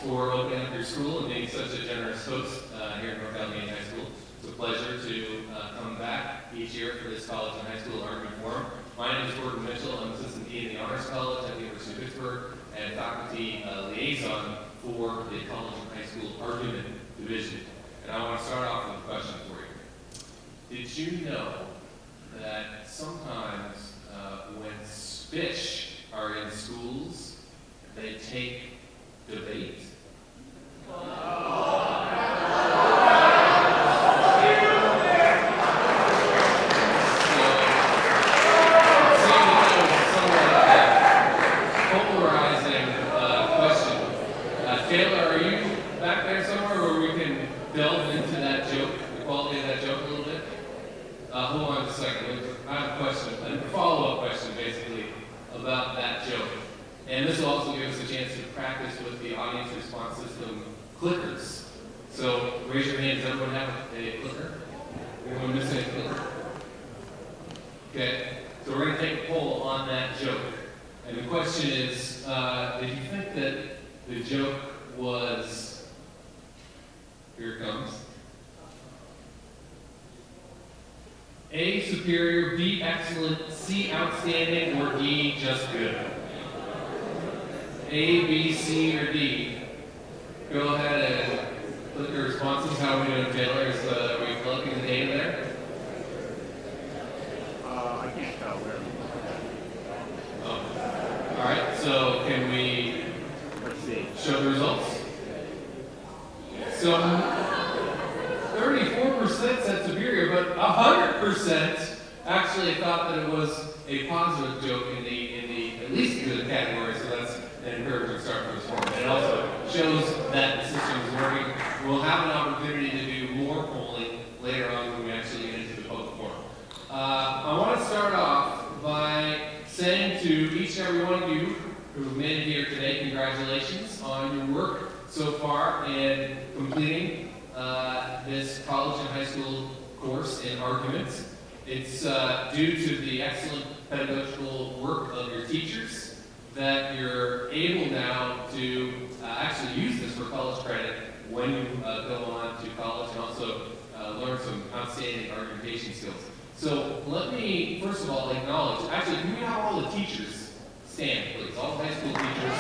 for opening up your school and being such a generous host here at North Allegheny High School. It's a pleasure to come back each year for this college and high school argument forum. My name is Gordon Mitchell. I'm assistant dean of the Honors College at the University of Pittsburgh and faculty liaison for the college and high school argument division. And I want to start off with a question for you. Did you know that sometimes when fish are in schools, they take debate? Taylor, are you back there somewhere where we can delve into that joke, the quality of that joke a little bit? Hold on just a second. I have a question, a follow-up question basically about that joke. And this will also give us a chance to practice with the audience response system clickers. So raise your hand. Does everyone have a clicker? Anyone missing a clicker? Okay. So we're going to take a poll on that joke. And the question is, did you think that the joke was, here it comes, A, superior, B, excellent, C, outstanding, or D, just good? A, B, C, or D? Go ahead and click your responses. How are we doing, Taylor? Are we collecting the data there? I can't tell where. Oh. All right, so can we show the results? So 34% said superior, but 100% actually thought that it was a positive joke in the at least good category. So that's an encouraging start for this forum. And it also shows that the system is working. We'll have an opportunity to do more polling later on when we actually get into the public forum. I want to start off by saying to each and every one of you who made it here today, congratulations on your work so far in completing this college and high school course in arguments. It's due to the excellent pedagogical work of your teachers that you're able now to actually use this for college credit when you go on to college and also learn some outstanding argumentation skills. So let me, first of all, acknowledge, actually, can we have all the teachers stand, please? All high school teachers.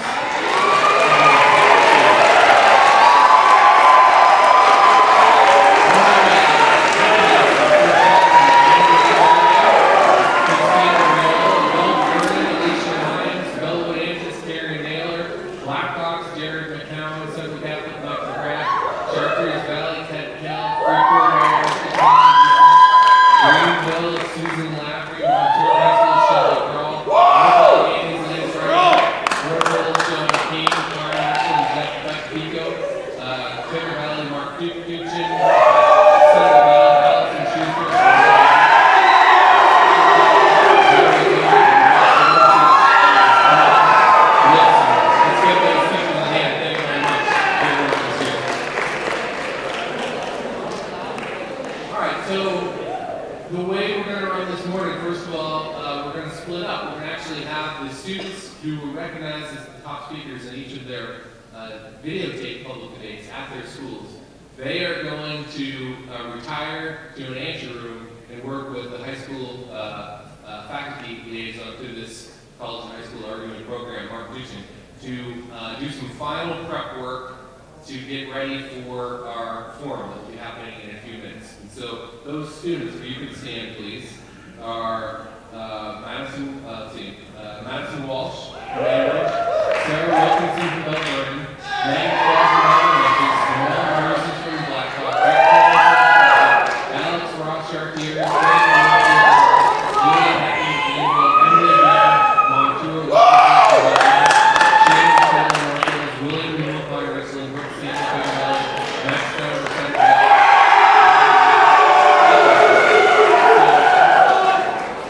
Videotape public debates at their schools. They are going to retire to an anteroom and work with the high school faculty liaison to this college and high school argument program, Mark Duchin, to do some final prep work to get ready for our forum that will be happening in a few minutes. And so those students, if you could stand please, are Madison Walsh from Cambridge, Sarah Wilkinson from Bell Gordon, Meg Crosby from Memphis, from Blackhawk, Alex Ross Chartier, Julian Hackney, Emily Montour, James Taylor, William Newell, Richland, Brooke Stanley, Max Trevor,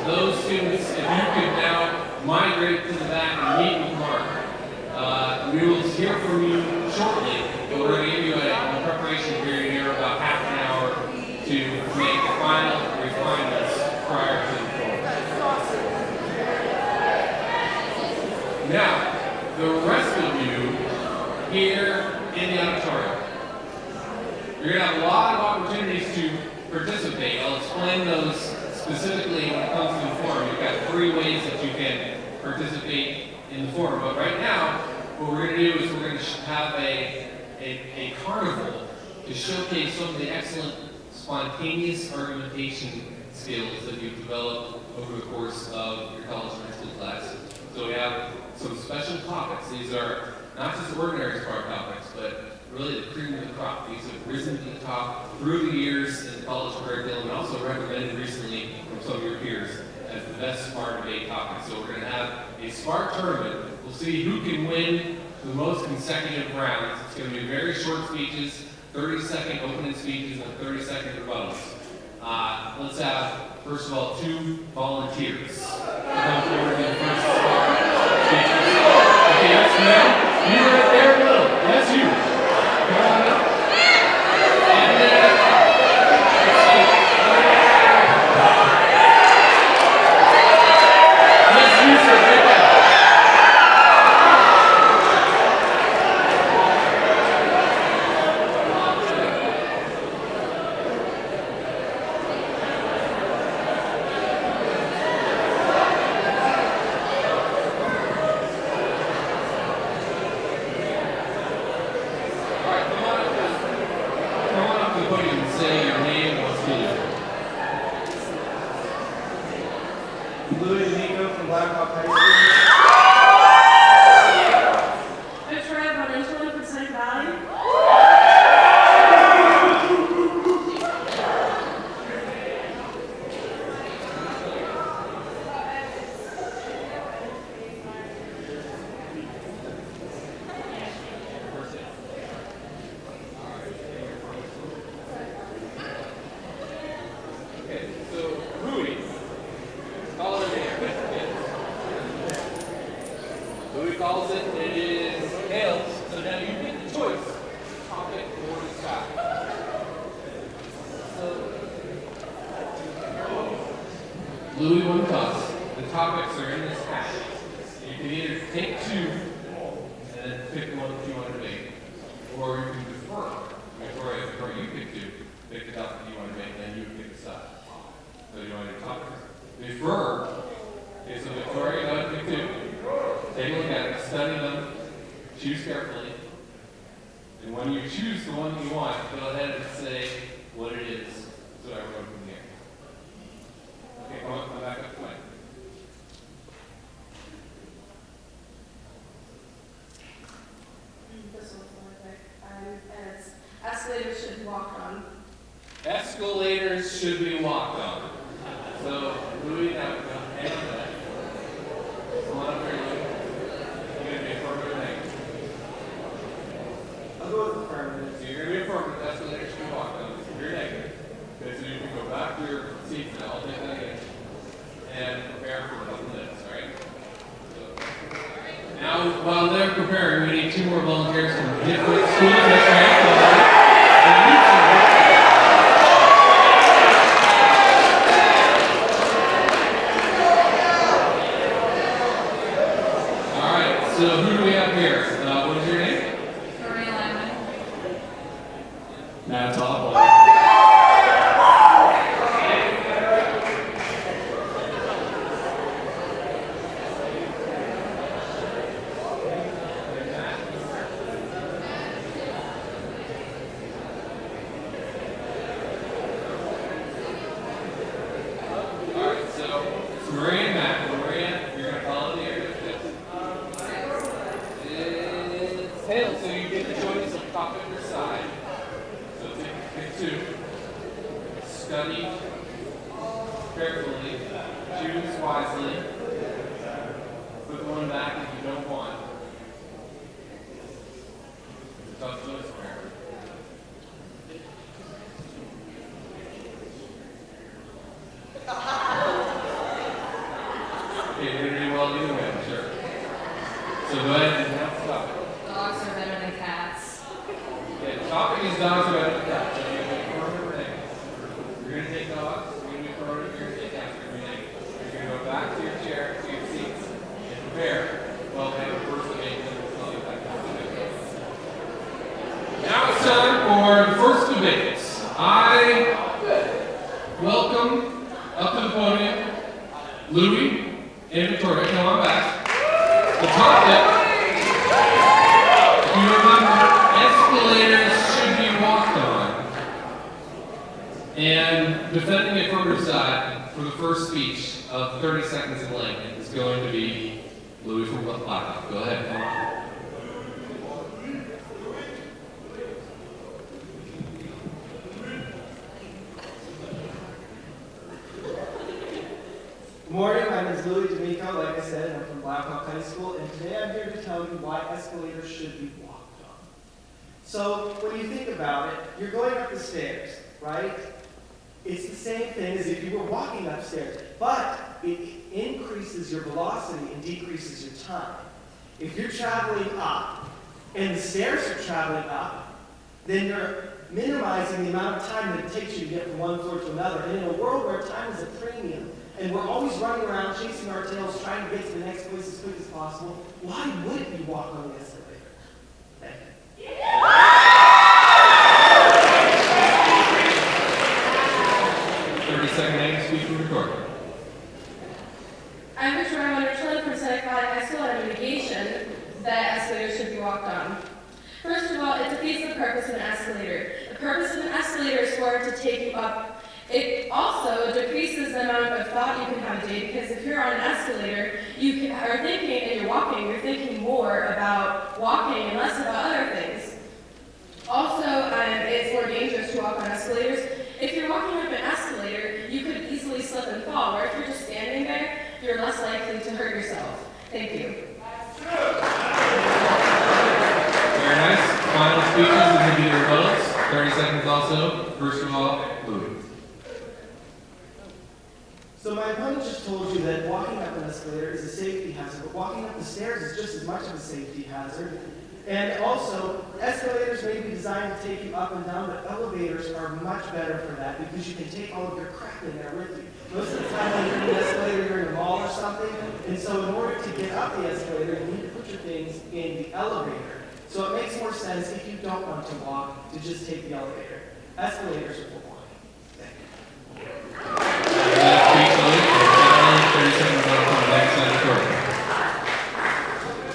those students, if you could now migrate to the back and meet with Mark. We will hear from you shortly, but we're going to give you a preparation period here, about half an hour, to make the final refinements prior to the forum. Now, the rest of you here in the auditorium. You're going to have a lot of opportunities to participate. I'll explain those specifically when it comes to the forum. You've got 3 ways that you can participate in the forum. But right now, what we're going to do is we're going to have a carnival to showcase some of the excellent spontaneous argumentation skills that you've developed over the course of your college and high school class. So we have some special topics. These are not just ordinary SPARD topics, but really the cream of the crop. These have risen to the top through the years in the college curriculum and also recommended recently from some of your peers as the best SPARD debate topic. So we're going to have a SPARD tournament. We'll see who can win the most consecutive rounds. It's going to be very short speeches, 30-second opening speeches and 30-second rebuttals. Let's have, first of all, 2 volunteers to come forward in the first SPARD speeches. Okay, that's you. You right there, no. That's you. Come on up. And then, that's you, sir, right there. Louis won the toss. The topics are in this hat. You can either take 2 and then pick the one that you want to debate, or you can defer. Victoria, you pick 2, pick the topic that you want to debate, and then you pick the side. So you want to do topics? Defer. Okay, so Victoria, go ahead and pick 2. Take a look at it, study them, choose carefully. And when you choose the one that you want, go ahead and say what it is. So I wrote from here. Okay, come back up to mine. This one's more thick. Escalators should be walked on. Escalators should be walked on. So, Louis, now hang on to that. Come on up here, Louis. You're going to be affirmative next. I'll go with affirmative. So you're going to be affirmative. Escalators should be walked on. You're negative. Okay, so you can go back to your seats now. I'll take that again. And prepare for a couple minutes, all right? So, now, while they're preparing, we need 2 more volunteers from different schools. That's right. All right, so who do we have here? What is your name? Maria Lyman. Matt Toppel. Maria and Matt. Maria, you're going to follow the area of this. It's tail, so you get the choice of topic or side. So pick 2. Study carefully. Choose wisely. Put the one back that you don't want. It's a tough choice for her. Okay, you're going to do well either way, I'm sure. So go ahead and announce the topic. Dogs are better than cats. Okay, the topic is dogs are better than cats. So you're going to be affirmative or negative. You're going to take dogs, you're going to be affirmative, you're going to take cats, you're going to be negative. You're going to go back to your chair, to your seats, and prepare. Well, we have a first debate, then we'll tell you back to the Louis and Victoria, come on back. The topic, if you remember, escalators should be walked on. And defending the affirmative side for the first speech of 30 seconds in length is going to be Louis from Blackhawk. Go ahead, come on. Good morning, my name is Louis D'Amico. Like I said, I'm from Blackhawk High School, and today I'm here to tell you why escalators should be walked on. So, when you think about it, you're going up the stairs, right? It's the same thing as if you were walking upstairs, but it increases your velocity and decreases your time. If you're traveling up, and the stairs are traveling up, then you're minimizing the amount of time that it takes you to get from one floor to another. And in a world where time is a premium, and we're always running around chasing our tails, trying to get to the next place as quick as possible, why wouldn't you walk on the escalator? Thank you. 30-second native speech from Victoria. I'm Victoria Wonderland from Seneca Valley High School, and I'm negation that escalators should be walked on. First of all, it defeats the purpose of an escalator. The purpose of an escalator is for it to take you up. It also decreases the amount of thought you can have a day, because if you're on an escalator, you are thinking, and you're walking, you're thinking more about walking and less about other things. Also, it's more dangerous to walk on escalators. If you're walking up an escalator, you could easily slip and fall, where if you're just standing there, you're less likely to hurt yourself. Thank you. Very nice. Final speeches and maybe your votes. 30 seconds also. First of all, Louis. So my opponent just told you that walking up an escalator is a safety hazard, but walking up the stairs is just as much of a safety hazard. And also, escalators may be designed to take you up and down, but elevators are much better for that because you can take all of your crap in there with you. Most of the time when you're in the escalator, you're in a mall or something, and so in order to get up the escalator, you need to put your things in the elevator. So it makes more sense if you don't want to walk to just take the elevator. Escalators are for walking. Thank you.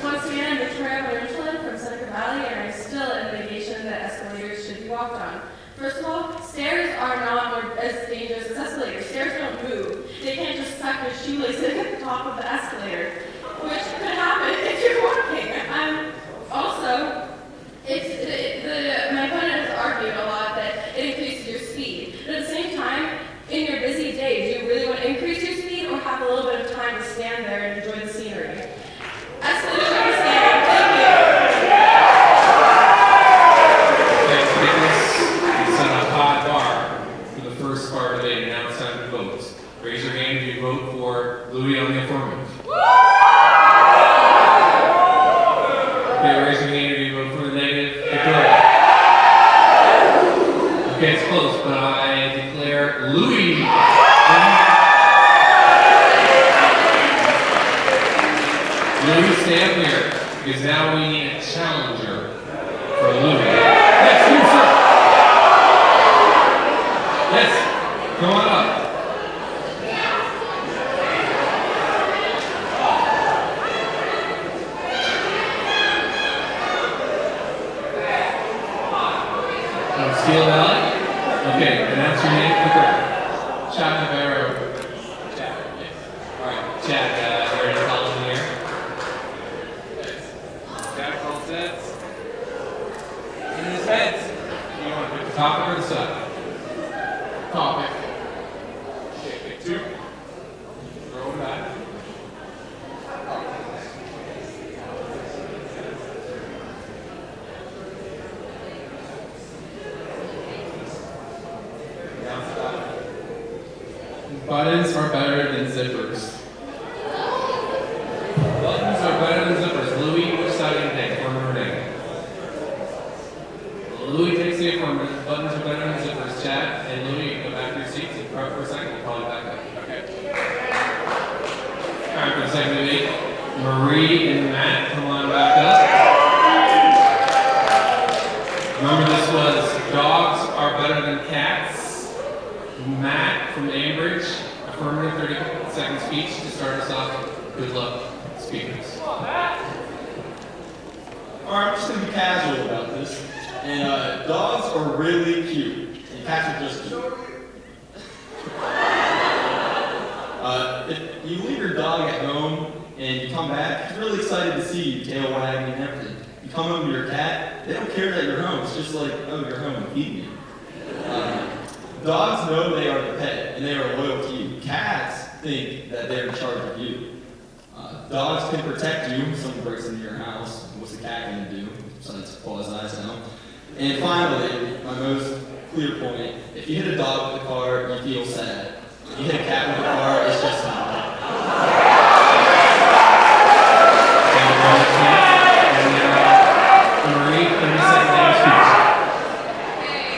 Once again, I'm Victoria Wonderland from Seneca Valley, and I'm still in the negation that escalators should be walked on. First of all, stairs are not as dangerous as escalators. Stairs don't move. They can't just suck your shoelaces at the top of the escalator, which could happen if you're walking. Also, my opponent has argued a lot that it increases your speed. But at the same time, in your busy day, do you really want to increase your speed or have a little bit of time to stand there and enjoy the scenery? Escalators should be standing. Thank you. Thanks, Nicholas. You set a high bar for the first part of the day, and now it's time to vote. Raise your hand if you vote for Louis on the affirmative. Okay, raise your hand if you vote for the negative. Victoria. Okay, it's close, but I declare Louis. Louis, stay up here, because now we need a challenger for Louis. Yes, you, sir. Yes, come on up. Steel Valley? Okay, announce your name quicker. Chad Navarro. Chad, yes. Alright, Chad, ready to call in here? Yes. Chad, all sets. In his heads. You want to pick the topic or the side? Topic. Okay, pick two. Throw it back. Buttons are better than zippers. Buttons are better than zippers. Louis, which side do you take? Affirmative or negative? Louis takes the affirmative. Buttons are better than zippers. Chad and Louis, you can go back to your seats and prep for a second. We'll call you back up. Okay. Alright, for the second debate, Marie and Matt, come on back up. Remember, this was dogs are better than cats. Matt from Ambridge, affirmative 30-second speech. Just Good luck, speakers. Alright, I'm just gonna be casual about this. And dogs are really cute. And cats are just cute. If you leave your dog at home and you come back, he's really excited to see you, tail wagging and everything. You come home to your cat, they don't care that you're home. It's just like, oh, you're home, feed me. Dogs know they are the pet, and they are loyal to you. Cats think that they're in charge of you. Dogs can protect you if someone breaks into your house. What's the cat going to do besides claw his eyes out? And finally, my most clear point, if you hit a dog with a car, you feel sad. If you hit a cat with a car, it's just sad. Marie, 30-second speech. Okay,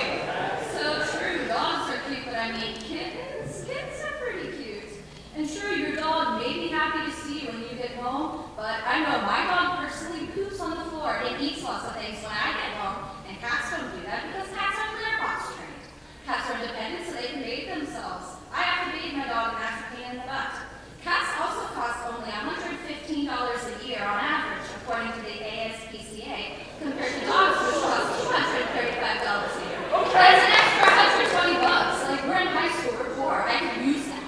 so true, dogs are cute, but I mean kittens are pretty cute. And sure, your dog may be happy to see you when you get home, but I know my dog personally poops on the floor and eats lots of things when I get home, and cats don't do that because cats are litter box trained. Cats are independent so they can bathe themselves. I have to bathe my dog and that's a pain in the butt. Cats also cost only $115 a year on average, according to the ASPCA, compared to dogs which cost $235 a year. Okay. That's an extra $120. Like, we're in high school, we're poor. I could use that.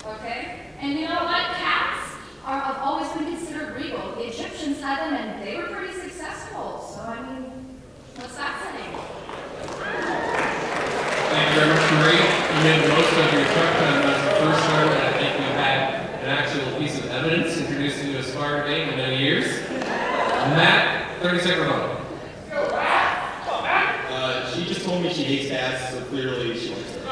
Okay? And you know what? Cats have always been considered regal. The Egyptians had them and they were pretty successful. So, I mean, what's that saying? Thank you very much, Marie. You made the most of your talk time as the first time that I think we've had an actual piece of evidence introduced into a SPAR debate in many years. Matt, 30-second rebuttal. She just told me she hates cats, so clearly she likes them.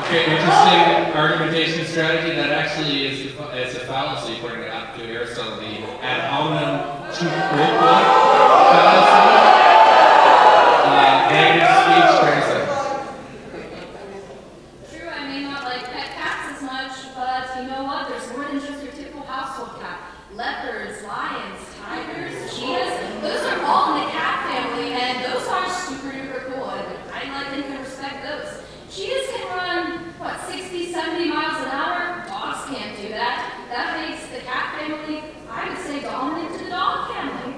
Okay, interesting argumentation strategy. That actually is a fallacy according to Aristotle, the ad hominem fallacy. Negative speech, 30 seconds. True, I may not like pet cats as much, but you know what? There's more than just your typical household cat. Leopards, lions, tigers, cheetahs, those are all in the cat family, and those are super duper cool, and I like and can respect those. Cheetahs can run, what, 60, 70 miles an hour? Dogs can't do that. That makes the cat family, I would say, dominant to the dog family.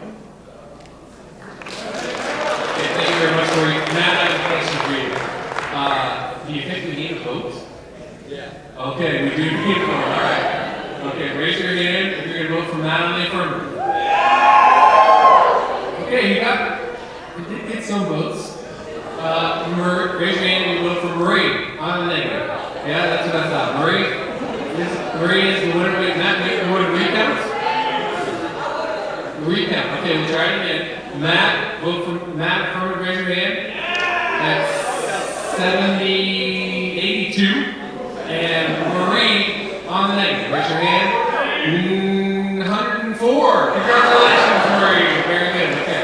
Okay, thank you very much, Corey. Matt, I have a question for you. Do you think we need a vote? Yeah. Okay, we do need a vote. All right. Okay, raise your hand if you're going to vote for Matt on the affirmative. Okay, you did get some votes. Raise your hand if you vote for Marie on the negative. Yeah, that's what I thought. Marie is the winner. Wait, Matt, you want to recount? Recount. Okay, we'll try it again. Matt, vote for Matt, affirmative, raise your hand. That's 82. And Marie on the negative, raise your hand. 104. Congratulations, Marie. Very good. Okay.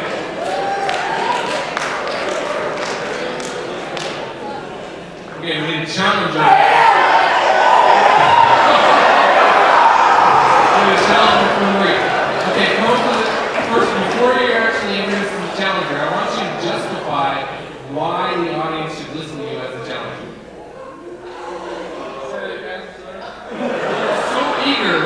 Okay, we need a challenger. We need a challenger from Marie. Okay, come up with it. First, before you actually introduce the challenger, I want you to justify why the audience should listen to you as a challenger. So eager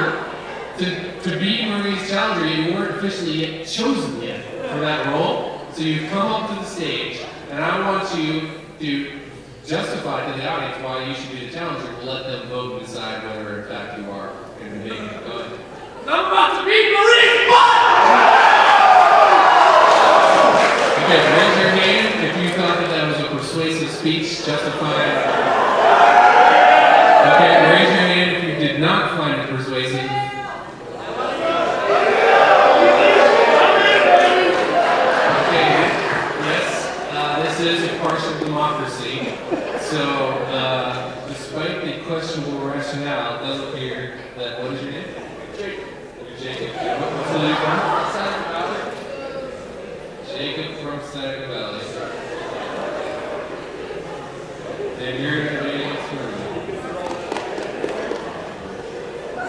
to be Marie's challenger, you weren't officially yet chosen yet for that role. So you've come up to the stage, and I want you to justify to the audience why you should be the challenger. We'll let them vote and decide whether in fact you are in the debate. Go ahead. I'm about to beat Marie's butt! Okay, raise your hand if you thought that was a persuasive speech justifying. Okay, raise your hand if you did not find it persuasive. Okay, yes, this is a partial democracy. So, despite the questionable rationale, it does appear that, what is your name? Jacob. You're Jacob. What's the name from? Seneca Valley. Jacob from Seneca Valley. And you're going to be answering.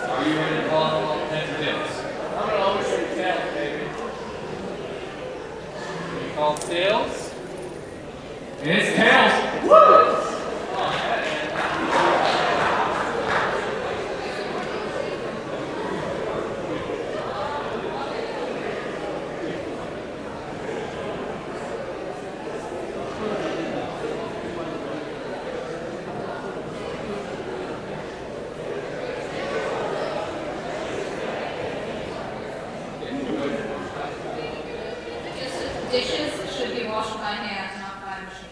Are you ready to call heads or tails? I'm gonna always say tails, baby. You call tails? And it's tails. Woo! Oh, yeah. by hand, not by machine.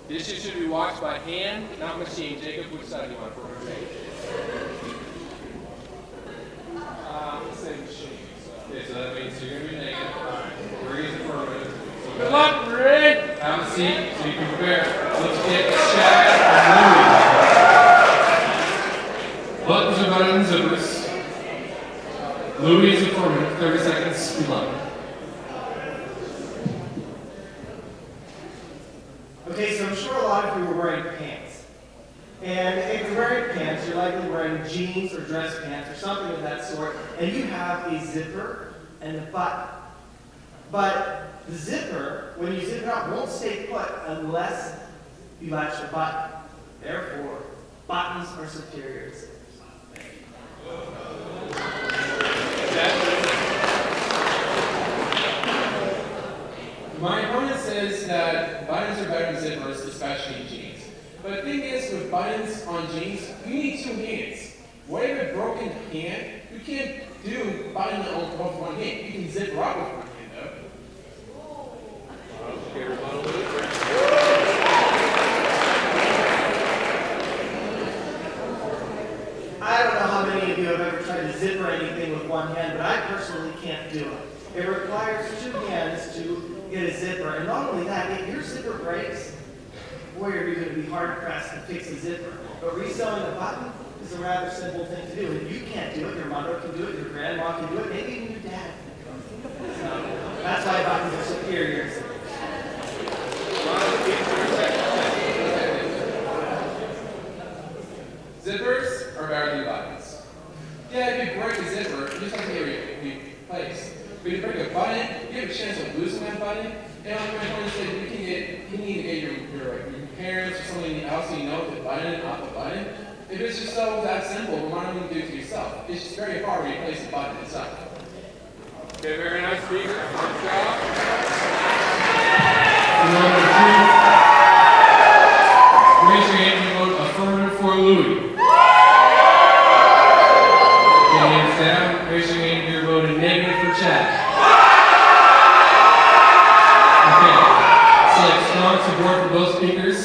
Dishes should be washed by hand, not machine. Jacob, which side do you want for a debate? Let's say machine. Okay, so that means you're going to be negative. Marie is affirmative. So Good luck, Marie! have a seat so you can prepare. Let's get Chad and Louie. Buttons are better than zippers. Louie is affirmative. 30 seconds. Good luck. Okay, so I'm sure a lot of you are wearing pants. And if you're wearing pants, you're likely wearing jeans or dress pants or something of that sort, and you have a zipper and a button. But the zipper, when you zip it up, won't stay put unless you latch the button. Therefore, buttons are superior to zippers. My opponent says that buttons are better than zippers, especially in jeans. But the thing is, with buttons on jeans, you need two hands. What if a broken hand? You can't do button with one hand. You can zip up with one hand, though. Okay, rebuttal. I don't know how many of you have ever tried to zipper anything with one hand, but I personally can't do it. It requires two hands to get a zipper, and not only that, if your zipper breaks, boy, are you going to be hard-pressed to fix a zipper. But reselling a button is a rather simple thing to do. If you can't do it, your mother can do it, your grandma can do it, maybe even your dad can do it. So that's why buttons are superior. Zippers are better than buttons. Yeah, if you break a zipper, you just have to get replaced. But if you break a button, you have a chance of losing that button. And like my friend said, you need to get your parents or somebody else you know to button it off the button. If it's just so that simple, then why don't you do it to yourself? It's just very hard to replace the button itself. Okay, very nice speaker. Good job. Number 2, raise your hand and vote affirmative for Louie. Okay, hands down. Raise your hand if you're voting negative for Chad. Okay, so like strong support for both speakers.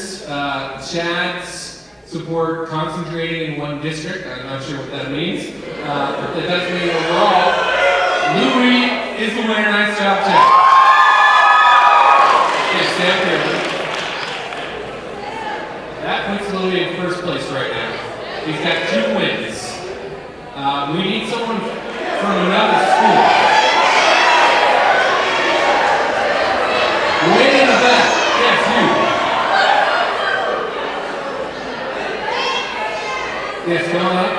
Chad's support concentrated in one district. I'm not sure what that means. But that does mean overall, Louie is the winner. Nice job, Chad. Okay, stay up here. That puts Louie in first place right now. He's got 2 wins. We need someone from another school. Way in the back. Yes, you. Yes, come on up.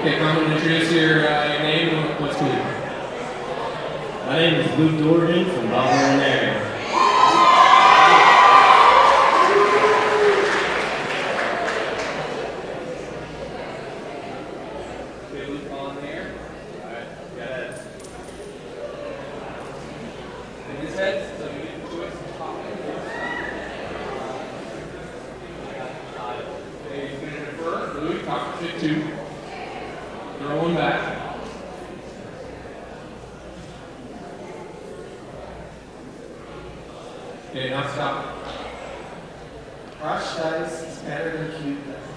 Okay, come and introduce your name and what school you're from. My name is Luke Dorgan from Baltimore, Maryland. Okay, Luke, on there. Alright, got it. In his head, so you get the choice of top and okay, he's going to defer. Louis, top for 2. Throw one back. Okay, now stop. Crush dice is better than cute dice.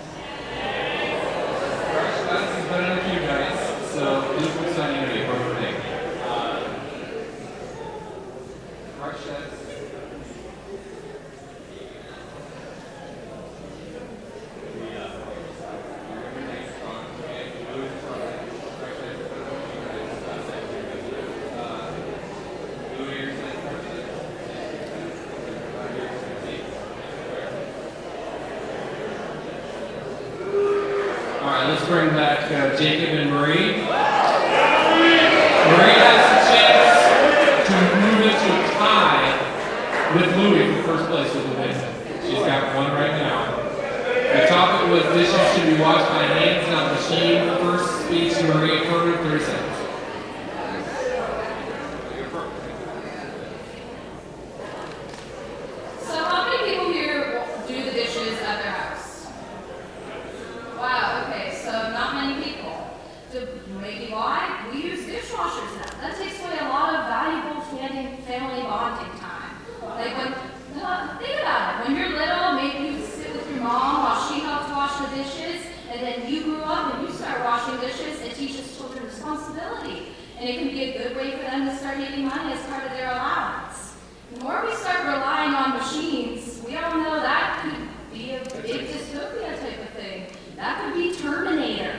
Crush dice is better than cube dice, so Luke looks on you to be appropriate thing. Crush dice. Let's bring back Jacob and Marie. Marie has the chance to move it to a tie with Louie for first place with the win. She's got 1 right now. The topic was dishes should be washed by hands, not machine. First speech, Marie, affirmative, 30 seconds. So how many people here do the dishes at their house? Wow, okay, so not many people and it can be a good way for them to start making money as part of their allowance. The more we start relying on machines, we all know that could be a big dystopia type of thing. That could be Terminator.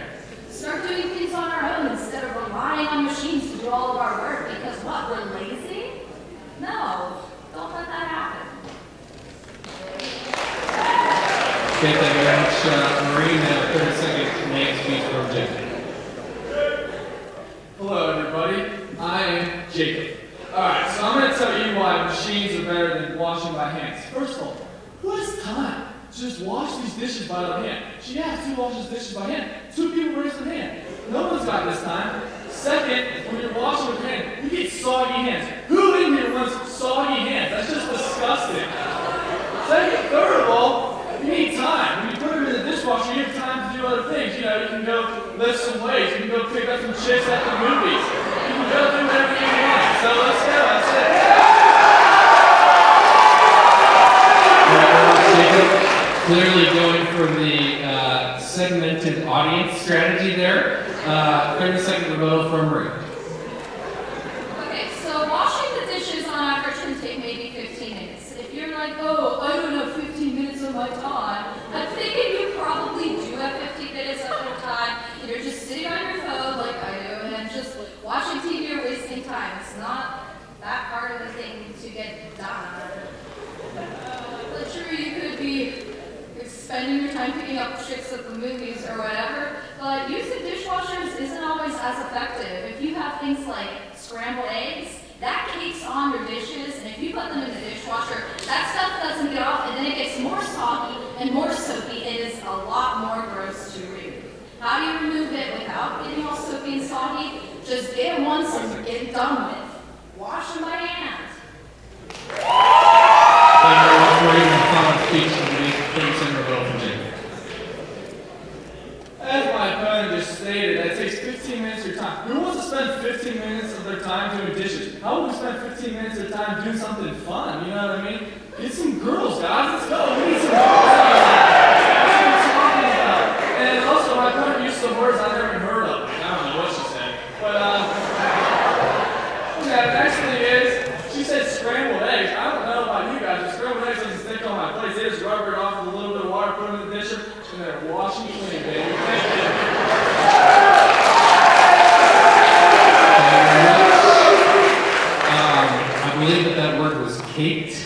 Start doing things on our own instead of relying on machines to do all of our work, because what, we're lazy? No, don't let that happen. Okay, thank you very much, Marie. Now, 30-second name speech from Jacob. Hello, everybody. I am Jacob. Alright, so I'm going to tell you why machines are better than washing by hands. First of all, who has time to just wash these dishes by their hand? She has to wash these dishes by hand. 2 people raise their hand. No one's got this time. Second, when you're washing with your hand, you get soggy hands. Who in here wants soggy hands? That's just disgusting. Second, third of all, you need time. When you put them in the dishwasher, you have time to do other things. You know, you can go lift some weights. You can go pick up some chicks at the movies. You can go do whatever you want. So let's go. That's it. Clearly going for the segmented audience strategy there. 30-second rebuttal from Marie. Okay, so washing the dishes on average can take maybe 15 minutes. If you're like, oh, I don't have 15 minutes of my time, I'm thinking you probably do have 15 minutes of your time. You're just sitting on your phone like I do, and just watching TV or wasting time. It's not that hard of a thing to get done. But sure, you could be spending your time picking up chicks at the movies or whatever, but using dishwashers isn't always as effective. If you have things like scrambled eggs, that cakes on your dishes, and if you put them in the dishwasher, that stuff doesn't get off, and then it gets more soggy and more soapy. It is a lot more gross to remove. How do you remove it without getting all soapy and soggy? Just get it once and get it done with. Wash them by hand. Thank you very much, Marie. And final speech from the 30-second rebuttal from Jacob. As my opponent just stated, that takes 15 minutes of your time. Who wants to spend 15 minutes of their time doing dishes? How would we spend 15 minutes of their time doing something fun? You know what I mean? Get some girls, guys. Let's go. We need some girls. That's what I'm talking about. And also, my opponent used some words I never even heard of. I don't know what she said. But, yeah, the next thing is, she said scrambled eggs. I don't know about you guys, but scrambled eggs doesn't stick on my plate. They just rubber it off with a little bit of water, put them in the disher, and they're washing clean, baby. Thank you. I believe that word was caked.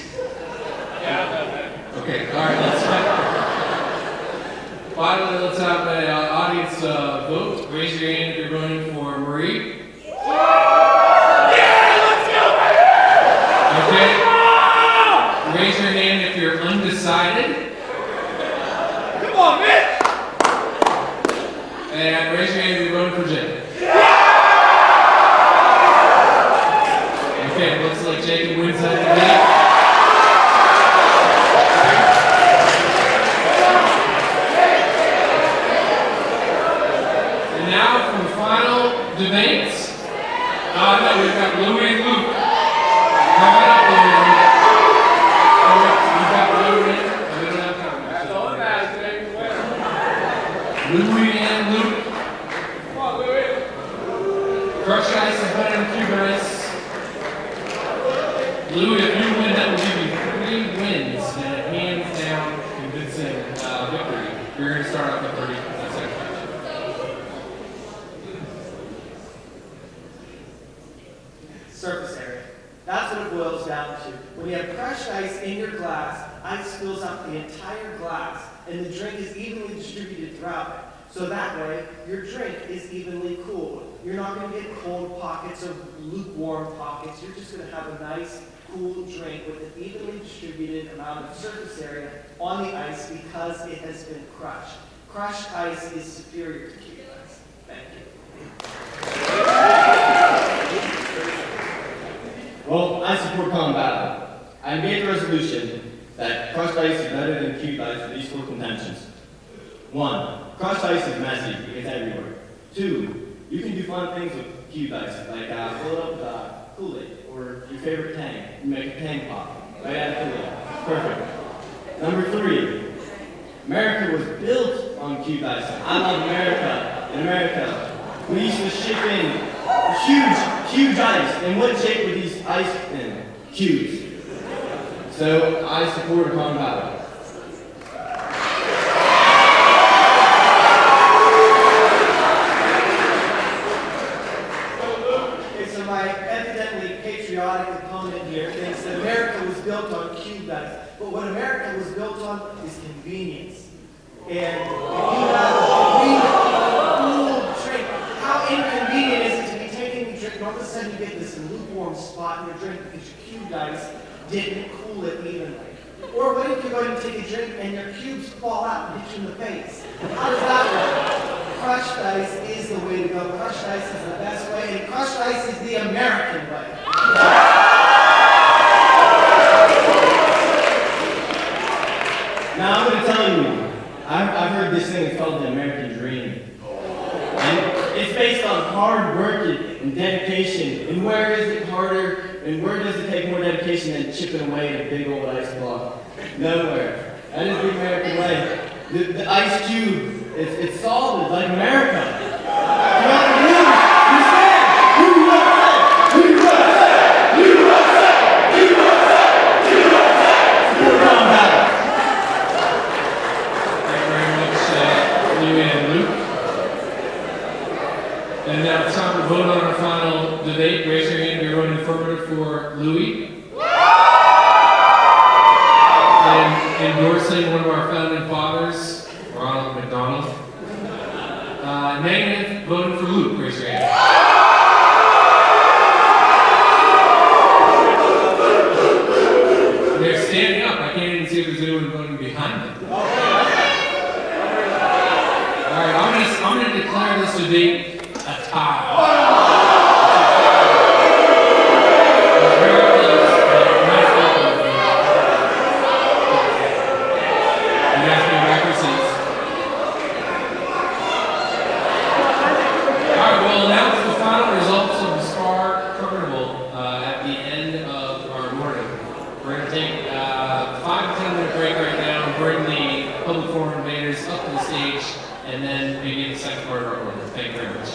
Yeah. Okay, all right, let's finally, let's have an audience vote. Raise your hand if you're voting for Marie. Okay. Raise your hand if you're undecided. Come on, man! And raise your hand if you're voting for Jacob. Okay, looks like Jacob wins that debate. And now for the final debates. No, we've got Louie and Luke. Coming up, Louie. We've got Louie. We don't have time. That's all that matters, baby. Louie and Luke. Come on, Louie. Crushed ice is better than Cuban ice. Louie, if you win, that will give you 3 wins and a hands down convincing victory. You're going to start off with 30 seconds. Surface area. That's what it boils down to. When you have crushed ice in your glass, ice fills up the entire glass, and the drink is evenly distributed throughout it. So that way, your drink is evenly cooled. You're not going to get cold pockets or lukewarm pockets. You're just going to have a nice, cool drink with an evenly distributed amount of surface area on the ice because it has been crushed. Crushed ice is superior to cubed ice. Thank you. Well, I support common battle. I made the resolution that crushed ice is better than cubed ice for these 4 contentions. 1, crushed ice is messy. It gets everywhere. 2, you can do fun things with cubed ice, like fill it up with Kool-Aid, or your favorite Tang. You make a Tang pop right out of Kool-Aid. Perfect. Number 3, America was built on cubed ice. I love America. In America, we used to ship in Huge ice. And what shape were these ice in? Cubes. So I support a common ballot. Okay, so my evidently patriotic opponent here thinks that America was built on cube ice. But what America was built on is convenience. And if you have a convenient, cool drink, how inconvenient is it to be taking a drink and all of a sudden you get this lukewarm spot in your drink because your cube ice didn't cool it evenly? Or what if you're going to take a drink and your cubes fall out and hit you in the face? How does that work? Crushed ice is the way to go. Crushed ice is the best way, and crushed ice is the American way. Now I'm going to tell you, I've heard this thing is called the American Dream. And it's based on hard work and dedication. And where is it harder, and where does it take more dedication than chipping away at a big old ice block? Nowhere. That is the American way. The ice cube, it's solid like America. You know, you said, USA! Support Tom Ballard. Thank you very much, Lou and Luke. And now it's time to vote on our final debate. Raise your hand if you're voting affirmative for Louis. And endorsing one of our founding fathers, Ronald McDonald. Negative, voting for Luke. Raise your hand. They're standing up. I can't even see if there's anyone voting behind them. All right, I'm going to declare this debate a tie. Very close, but nice vote. You guys can back your seats. All right, we'll announce the final results of the SPAR Carnival at the end of our morning. We're going to take a 5 to 10 minute break right now and bring the public forum invaders up to the stage and then begin the second part of our order. Thank you very much.